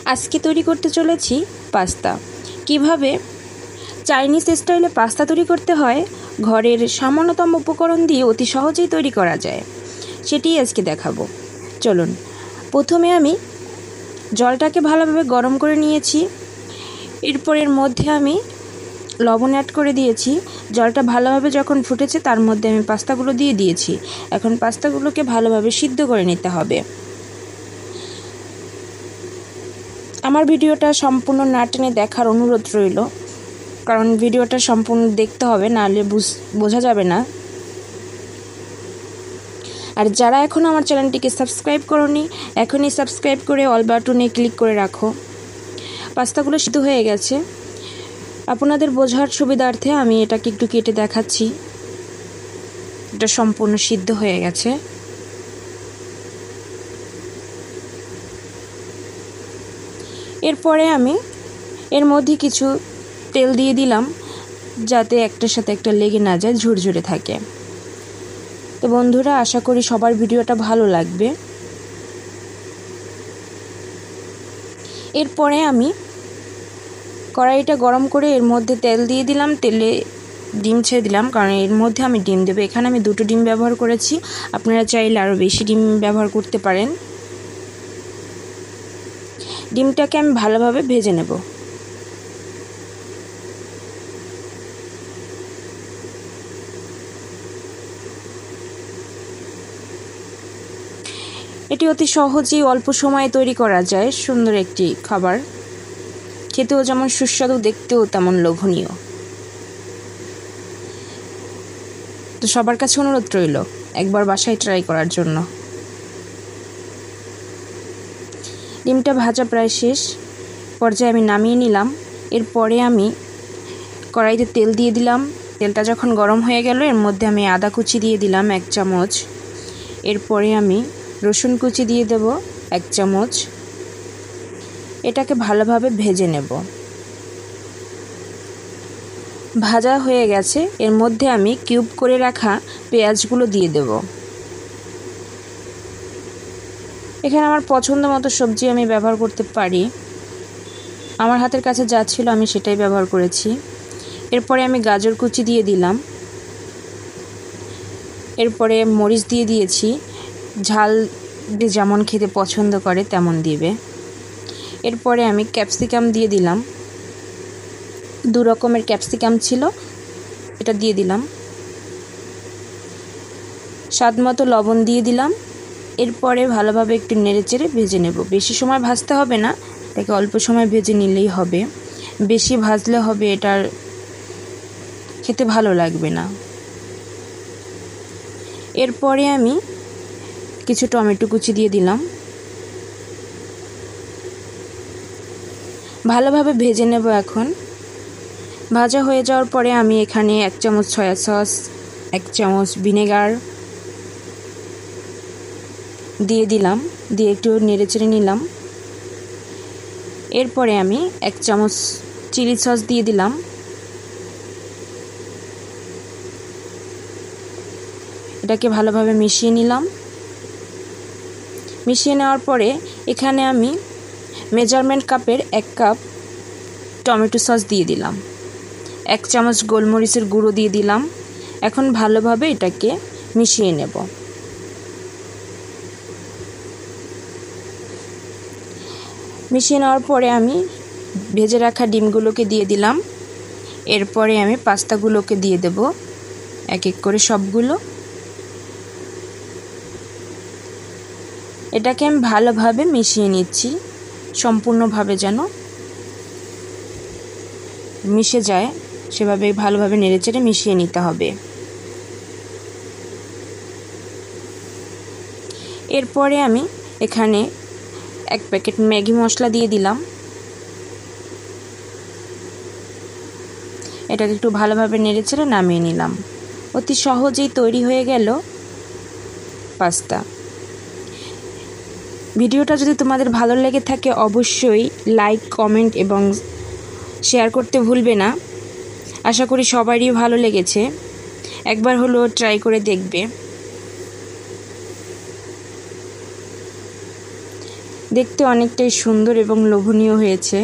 আজকে তৈরি করতে চলেছি পাস্তা। কিভাবে চাইনিজ স্টাইলে পাস্তা তৈরি করতে হয় ঘরের সামান্যতম উপকরণ দিয়ে অতি সহজেই তৈরি করা যায়, সেটিই আজকে দেখাবো। চলুন, প্রথমে আমি জলটাকে ভালোভাবে গরম করে নিয়েছি। এরপর এর মধ্যে আমি লবণ অ্যাড করে দিয়েছি। জলটা ভালোভাবে যখন ফুটেছে তার মধ্যে আমি পাস্তাগুলো দিয়ে দিয়েছি। এখন পাস্তাগুলোকে ভালোভাবে সিদ্ধ করে নিতে হবে। আমার ভিডিওটা সম্পূর্ণ না টেনে দেখার অনুরোধ রইল, কারণ ভিডিওটা সম্পূর্ণ দেখতে হবে, নাহলে বোঝা যাবে না। আর যারা এখন আমার চ্যানেলটিকে সাবস্ক্রাইব করোনি, এখনই সাবস্ক্রাইব করে অল বাটনে ক্লিক করে রাখো। পাস্তাগুলো সিদ্ধ হয়ে গেছে। আপনাদের বোঝার সুবিধার্থে আমি এটাকে একটু কেটে দেখাচ্ছি। এটা সম্পূর্ণ সিদ্ধ হয়ে গেছে। এরপরে আমি এর মধ্যে কিছু তেল দিয়ে দিলাম, যাতে একটার সাথে একটা লেগে না যায়, ঝুরঝুরে থাকে। তো বন্ধুরা, আশা করি সবার ভিডিওটা ভালো লাগবে। এরপরে আমি কড়াইটা গরম করে এর মধ্যে তেল দিয়ে দিলাম। তেলে ডিম ছেড়ে দিলাম, কারণ এর মধ্যে আমি ডিম দেবো। এখানে আমি 2টো ডিম ব্যবহার করেছি, আপনারা চাইলে আরও বেশি ডিম ব্যবহার করতে পারেন। ডিমটাকে আমি ভালোভাবে ভেজে নেব। এটি অতি সহজেই অল্প সময়ে তৈরি করা যায় সুন্দর একটি খাবার। খেতেও যেমন সুস্বাদু, দেখতেও তেমন লোভনীয়। তো সবার কাছে অনুরোধ রইল একবার বাসায় ট্রাই করার জন্য। ডিমটা ভাজা প্রায় শেষ পর্যায়ে আমি নামিয়ে নিলাম। এরপরে আমি কড়াইতে তেল দিয়ে দিলাম। তেলটা যখন গরম হয়ে গেল, এর মধ্যে আমি আদা কুচি দিয়ে দিলাম 1 চামচ। এরপরে আমি রসুন কুচি দিয়ে দেব 1 চামচ। এটাকে ভালোভাবে ভেজে নেব। ভাজা হয়ে গেছে। এর মধ্যে আমি কিউব করে রাখা পেঁয়াজগুলো দিয়ে দেব। এখানে আমার পছন্দ মতো সবজি আমি ব্যবহার করতে পারি। আমার হাতের কাছে যা ছিল আমি সেটাই ব্যবহার করেছি। এরপরে আমি গাজর কুচি দিয়ে দিলাম। এরপরে মরিচ দিয়ে দিয়েছি। ঝাল যেমন খেতে পছন্দ করে তেমন দিবে। এরপরে আমি ক্যাপসিকাম দিয়ে দিলাম। 2 রকমের ক্যাপসিকাম ছিল, এটা দিয়ে দিলাম। স্বাদ মতো লবণ দিয়ে দিলাম। এরপরে ভালোভাবে একটু নেড়েচেড়ে ভেজে নেব। বেশি সময় ভাজতে হবে না, তাকে অল্প সময় ভেজে নিলেই হবে। বেশি ভাজলে হবে এটার খেতে ভালো লাগবে না। এরপরে আমি কিছু টমেটো কুচি দিয়ে দিলাম। ভালোভাবে ভেজে নেব। এখন ভাজা হয়ে যাওয়ার পরে আমি এখানে 1 চামচ সয়া সস, 1 চামচ ভিনেগার দিয়ে দিলাম। দিয়ে একটু নেড়েচেড়ে নিলাম। এরপরে আমি 1 চামচ চিলি সস দিয়ে দিলাম। এটাকে ভালোভাবে মিশিয়ে নিলাম। মিশিয়ে নেওয়ার পরে এখানে আমি মেজারমেন্ট কাপের 1 কাপ টমেটো সস দিয়ে দিলাম। 1 চামচ গোলমরিচের গুঁড়ো দিয়ে দিলাম। এখন ভালোভাবে এটাকে মিশিয়ে নেব। মিশিয়ে নেওয়ার পরে আমি ভেজে রাখা ডিমগুলোকে দিয়ে দিলাম। এরপরে আমি পাস্তাগুলোকে দিয়ে দেব এক এক করে সবগুলো। এটাকে আমি ভালোভাবে মিশিয়ে নিচ্ছি, সম্পূর্ণভাবে যেন মিশে যায়, সেভাবে ভালোভাবে নেড়েচেড়ে মিশিয়ে নিতে হবে। এরপরে আমি এখানে 1 প্যাকেট ম্যাগি মশলা দিয়ে দিলাম। এটাকে একটু ভালোভাবে নেড়েচেড়ে নামিয়ে নিলাম। অতি সহজেই তৈরি হয়ে গেল পাস্তা। ভিডিওটা যদি তোমাদের ভালো লেগে থাকে অবশ্যই লাইক, কমেন্ট এবং শেয়ার করতে ভুলবে না। আশা করি সবারই ভালো লেগেছে। একবার হলো ট্রাই করে দেখবে। দেখতে অনেকটাই সুন্দর এবং লোভনীয় হয়েছে।